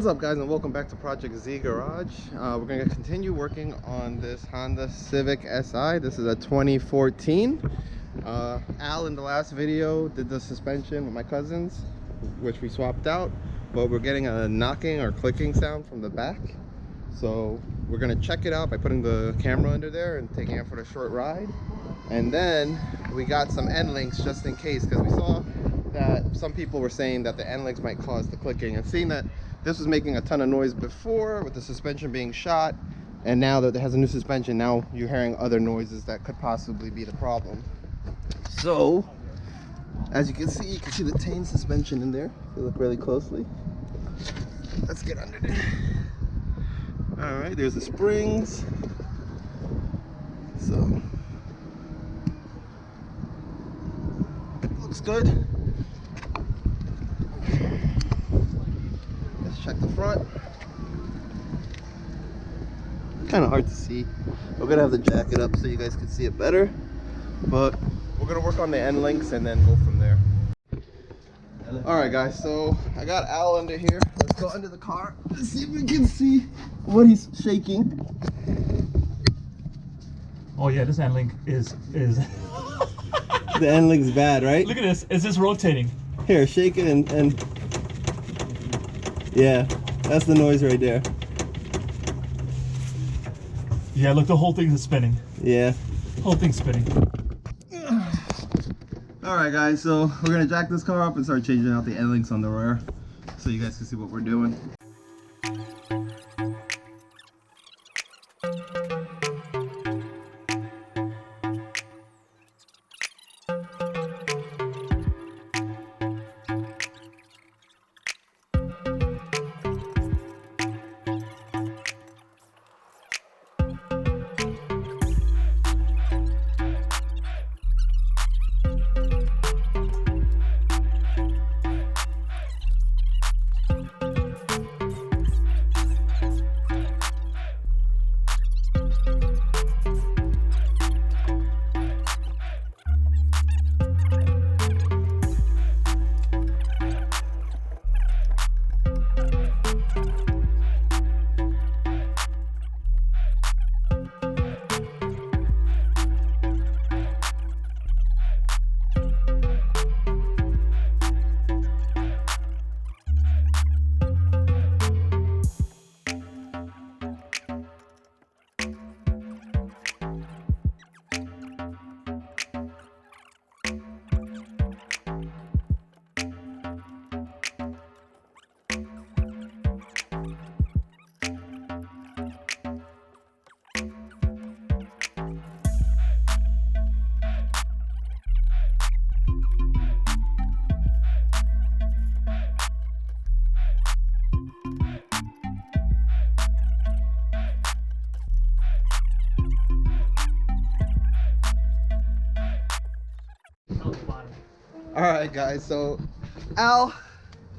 up, guys, and welcome back to Project Z Garage. We're going to continue working on this Honda Civic Si. This is a 2014. Al in the last video did the suspension with my cousins, which we swapped out, but we're getting a knocking or clicking sound from the back. So we're going to check it out by putting the camera under there and taking it for a short ride. And then we got some end links just in case, because we saw that some people were saying that the end links might cause the clicking, and seeing that this was making a ton of noise before with the suspension being shot, and now that it has a new suspension, now you're hearing other noises that could possibly be the problem. So as you can see the Tane suspension in there. If you look really closely, let's get under there. All right, there's the springs. So looks good. Let's check the front. Kind of hard to see. We're gonna have to jack it up so you guys can see it better, but we're gonna work on the end links and then go from there. All right, guys, so I got Al under here. Let's go under the car and see if we can see what he's shaking. Oh yeah, this end link is The end link's bad, right? Look at this. Is this rotating? Here, shake it and yeah, that's the noise right there. Yeah, look, the whole thing is spinning. Yeah. Whole thing's spinning. Alright, guys, so we're gonna jack this car up and start changing out the end links on the rear so you guys can see what we're doing. Alright, guys, so Al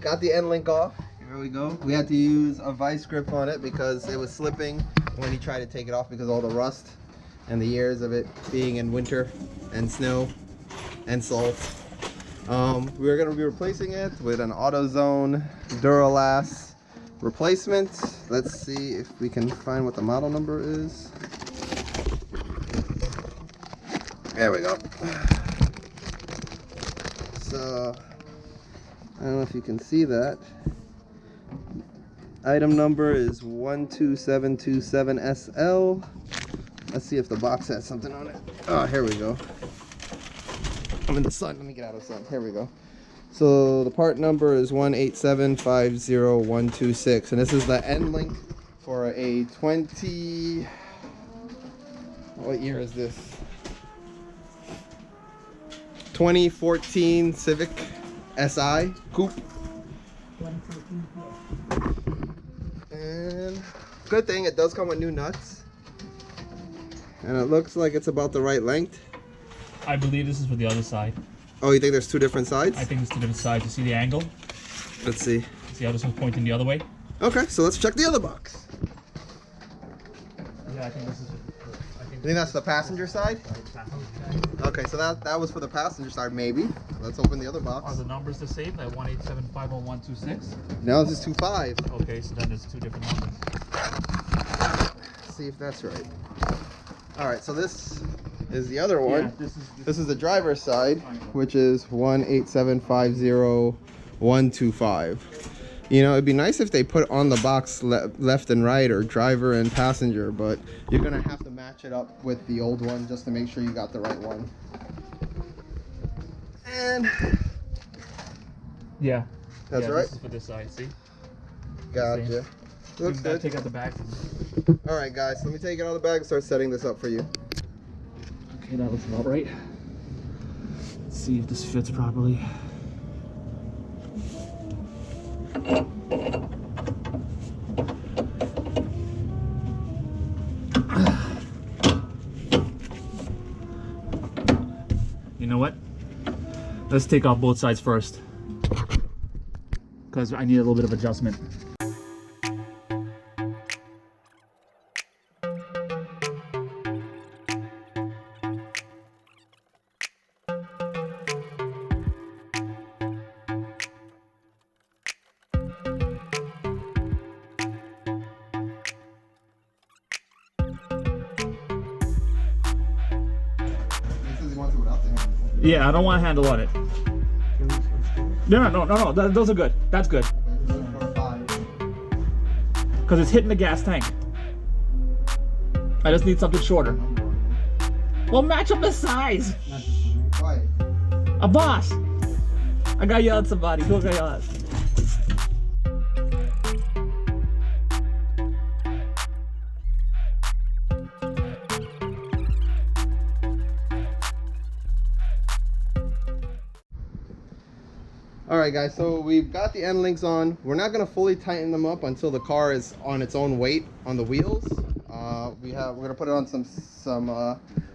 got the end link off. Here we go. We had to use a vice grip on it because it was slipping when he tried to take it off because of all the rust and the years of it being in winter and snow and salt. We're going to be replacing it with an AutoZone Duralast replacement. Let's see if we can find what the model number is. There we go. So I don't know if you can see that. Item number is 12727SL. Let's see if the box has something on it. Oh, here we go. I'm in the sun. Let me get out of the sun. Here we go. So the part number is 187505126, and this is the end link for a 20. What year is this? 2014 Civic Si Coupe. And good thing it does come with new nuts. And it looks like it's about the right length. I believe this is for the other side. Oh, you think there's two different sides? I think it's two different sides. You see the angle? Let's see. See how this one's pointing the other way? Okay, so let's check the other box. Yeah, I think this is. You think that's the passenger side? Okay, so that was for the passenger side, maybe. Let's open the other Are box. the numbers the same? Like 187500126? Now this is 25. Okay, so then there's two different numbers. Let's see if that's right. All right, so this is the other one. Yeah, This is the driver's side, which is 187500125. You know, it'd be nice if they put on the box left and right, or driver and passenger, but you're gonna have to match it up with the old one just to make sure you got the right one. And yeah. that's yeah, right. This is for this side, see? Gotcha. Looks good. Take out the bag. All right, guys, let me take it out of the bag and start setting this up for you. Okay, that looks about right. Let's see if this fits properly. You know what? Let's take off both sides first, because I need a little bit of adjustment. Yeah, I don't want a handle on it. No. Those are good. That's good. Because it's hitting the gas tank. I just need something shorter. Well, match up the size. A boss. I gotta yell at somebody. Who gotta yell at? All right, guys, so we've got the end links on. We're not gonna fully tighten them up until the car is on its own weight on the wheels. We're gonna put it on some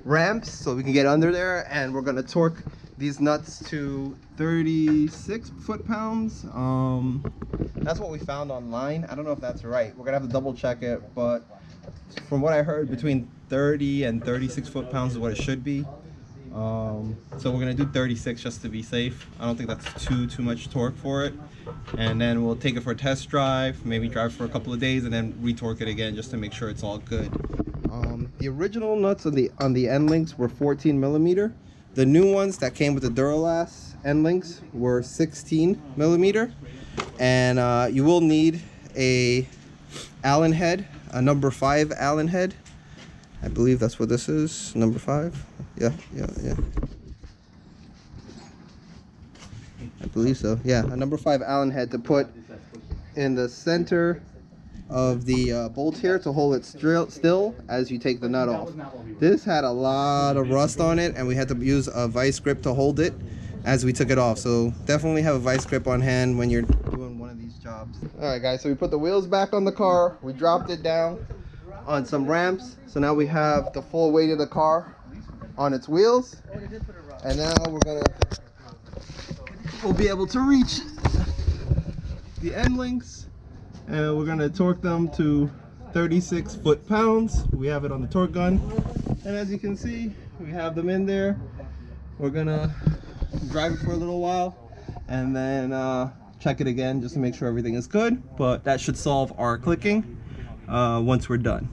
ramps so we can get under there, and we're gonna torque these nuts to 36 foot-pounds. That's what we found online. I don't know if that's right. We're gonna have to double check it, but from what I heard, between 30 and 36 foot-pounds is what it should be. So we're gonna do 36 just to be safe. I don't think that's too much torque for it, and then we'll take it for a test drive, maybe drive for a couple of days, and then retorque it again just to make sure it's all good. The original nuts on the end links were 14 millimeter. The new ones that came with the Duralast end links were 16 millimeter, and you will need a Allen head, a number 5 Allen head. I believe that's what this is, number 5. Yeah. I believe so. Yeah, a number 5 Allen head to put in the center of the bolt here to hold it still as you take the nut off. This had a lot of rust on it, and we had to use a vice grip to hold it as we took it off. So definitely have a vice grip on hand when you're doing one of these jobs. All right, guys, so we put the wheels back on the car. We dropped it down on some ramps, so now we have the full weight of the car on its wheels, and now we'll be able to reach the end links, and we're gonna torque them to 36 foot-pounds. We have it on the torque gun, and as you can see, we have them in there. We're gonna drive it for a little while and then check it again just to make sure everything is good, but that should solve our clicking once we're done.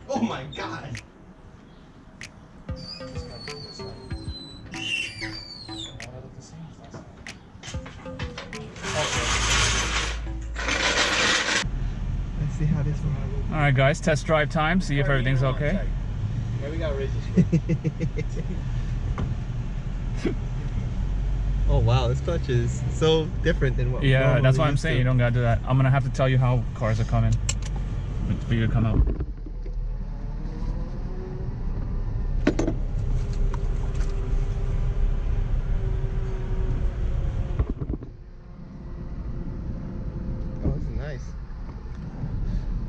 Oh my God! Let's see how this one. All right, guys, test drive time. See if everything's okay. Yeah, we got Oh wow, this clutch is so different than what. Yeah, that's why I'm saying you don't gotta do that. I'm gonna have to tell you how cars are coming for you to come out. Oh, this is nice.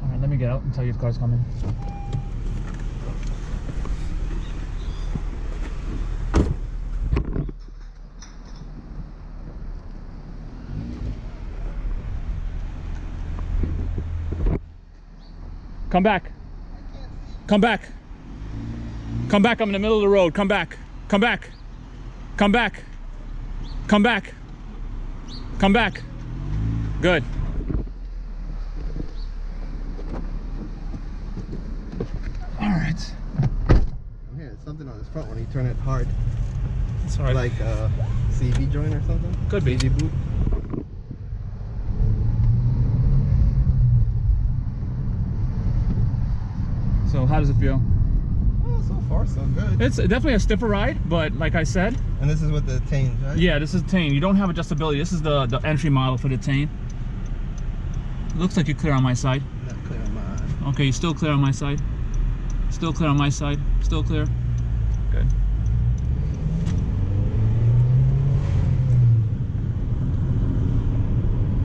All right, let me get out and tell you if car's coming. Come back. Come back. Come back. I'm in the middle of the road. Come back. Come back. Come back. Come back. Come back. Good. All right. Yeah, it's something on his front when you turn it hard. It's all right. Like a CV joint or something? Could be. Easy boot. So how does it feel? Oh, so far so good. It's definitely a stiffer ride, but like I said. And this is with the Tane, right? Yeah, this is Tane. You don't have adjustability. This is the entry model for the Tane. Looks like you're clear on my side. Not clear on mine. Okay, you're still clear on my side. Still clear on my side. Still clear. Good.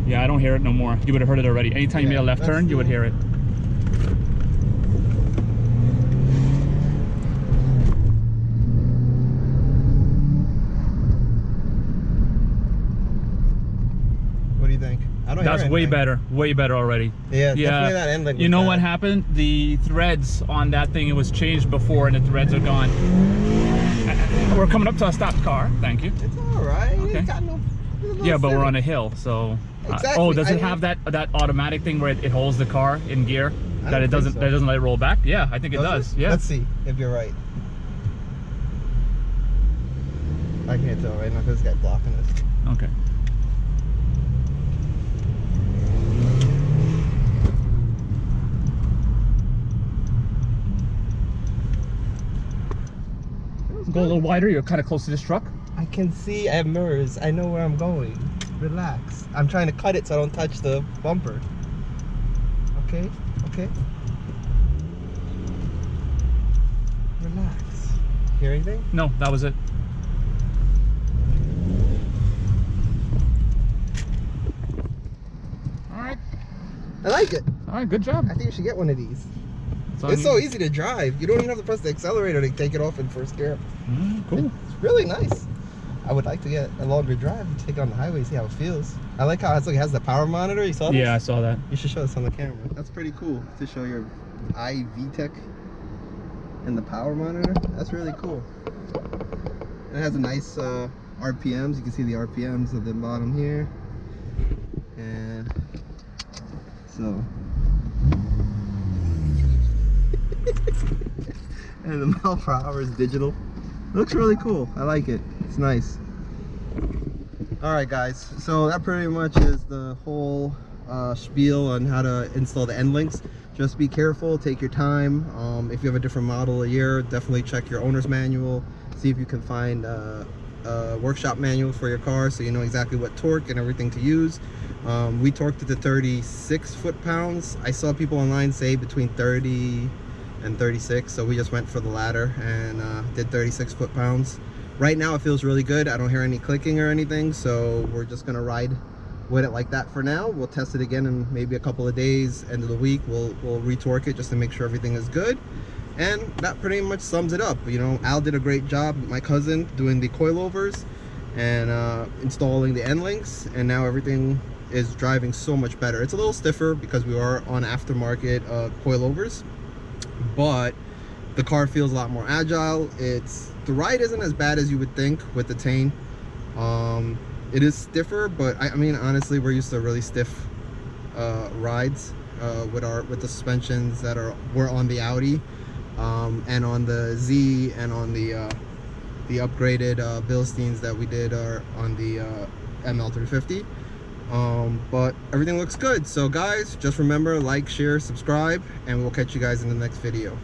Yeah, I don't hear it no more. You would have heard it already. Anytime you made a left turn, you would hear it. What do you think? I don't That's hear way anything. way better already. Yeah, definitely that end. You know what happened? The threads on that thing, it was changed before, and the threads are gone. We're coming up to a stopped car. Thank you. It's all right. Okay. It's got no, Yeah, but we're on a hill, so. Exactly. Oh, does it have that automatic thing where it holds the car in gear? That it doesn't so. that doesn't let it roll back? Yeah, I think it does. Yeah. Let's see if you're right. I can't tell right now because this guy's blocking us. Okay. Go a little wider. You're kind of close to this truck. I can see. I have mirrors. I know where I'm going. Relax. I'm trying to cut it so I don't touch the bumper. Okay. Okay. Relax. Hear anything? No, that was it. All right. I like it. All right. Good job. I think you should get one of these. So It's so easy to drive. You don't even have to press the accelerator to take it off in first gear. Cool. It's really nice. I would like to get a longer drive and take it on the highway, see how it feels. I like how it has the power monitor. You saw this? Yeah, I saw that. You should show this on the camera. That's pretty cool to show your iVTEC and the power monitor. That's really cool. And it has a nice RPMs. You can see the RPMs at the bottom here. And so. And the mile per hour is digital. Looks really cool. I like it. It's nice. All right, guys. So that pretty much is the whole spiel on how to install the end links. Just be careful. Take your time. If you have a different model a year, definitely check your owner's manual. See if you can find a workshop manual for your car so you know exactly what torque and everything to use. We torqued it to 36 foot-pounds. I saw people online say between 30 and 36, so we just went for the latter and did 36 foot-pounds. Right now it feels really good. I don't hear any clicking or anything, so we're just gonna ride with it like that for now. We'll test it again in maybe a couple of days. End of the week we'll retorque it just to make sure everything is good. And that pretty much sums it up. You know, Al did a great job with my cousin doing the coilovers and installing the end links, and now everything is driving so much better. It's a little stiffer because we are on aftermarket coilovers, but the car feels a lot more agile. The ride isn't as bad as you would think with the Tane. It is stiffer, but I mean honestly, we're used to really stiff rides with the suspensions that were on the Audi and on the Z, and on the upgraded Bilsteins that we did are on the ML350. But everything looks good. So guys, just remember, like, share, subscribe, and we'll catch you guys in the next video.